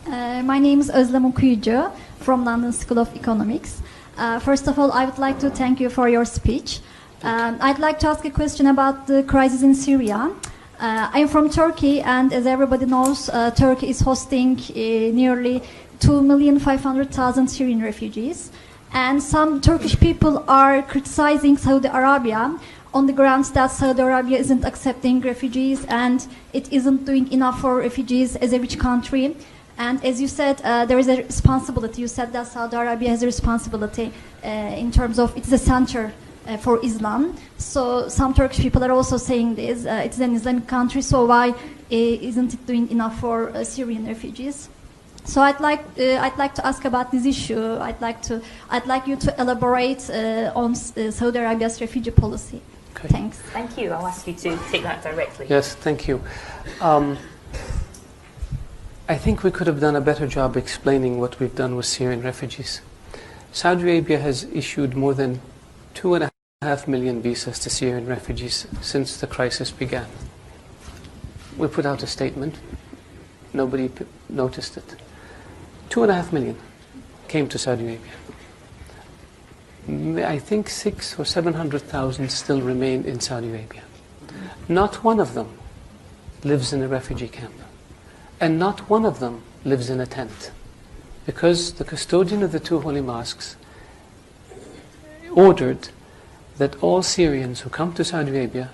My name is Özlem Okuyucu from London School of Economics. First of all, I would like to thank you for your speech. I'd like to ask a question about the crisis in Syria. I'm from Turkey, and as everybody knows, Turkey is hosting nearly 2,500,000 Syrian refugees. And some Turkish people are criticizing Saudi Arabia on the grounds that Saudi Arabia isn't accepting refugees and it isn't doing enough for refugees as a rich country. And as you said, there is a responsibility. You said that Saudi Arabia has a responsibility in terms of it's a center for Islam. So some Turkish people are also saying this. It's an Islamic country, so why isn't it doing enough for Syrian refugees? So I'd like to ask about this issue. I'd like you to elaborate on Saudi Arabia's refugee policy. Okay. Thanks. Thank you. I'll ask you to take that directly. Yes, thank you. I think we could have done a better job explaining what we've done with Syrian refugees. Saudi Arabia has issued more than 2.5 million visas to Syrian refugees since the crisis began. We put out a statement. Nobody noticed it. 2.5 million came to Saudi Arabia. I think 600,000 or 700,000 still remain in Saudi Arabia. Not one of them lives in a refugee camp. And not one of them lives in a tent. Because the custodian of the two holy mosques ordered that all Syrians who come to Saudi Arabia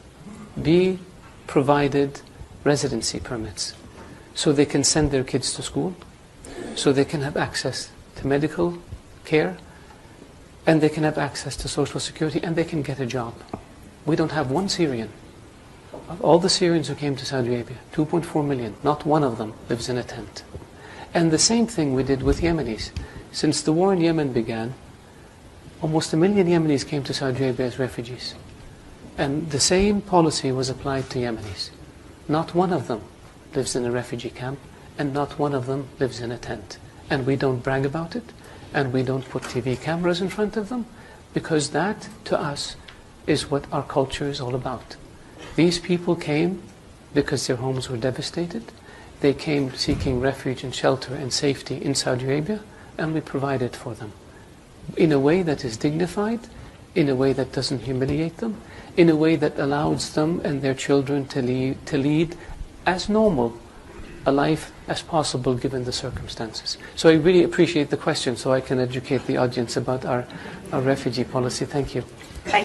be provided residency permits so they can send their kids to school, so they can have access to medical care, and they can have access to social security, and they can get a job. We don't have one Syrian. Of all the Syrians who came to Saudi Arabia, 2.4 million, not one of them lives in a tent. And the same thing we did with Yemenis. Since the war in Yemen began, almost 1 million Yemenis came to Saudi Arabia as refugees. And the same policy was applied to Yemenis. Not one of them lives in a refugee camp, and not one of them lives in a tent. And we don't brag about it, and we don't put TV cameras in front of them, because that, to us, is what our culture is all about. These people came because their homes were devastated. They came seeking refuge and shelter and safety in Saudi Arabia, and we provided for them in a way that is dignified, in a way that doesn't humiliate them, in a way that allows them and their children to lead as normal a life as possible given the circumstances. So I really appreciate the question, so I can educate the audience about our refugee policy. Thank you.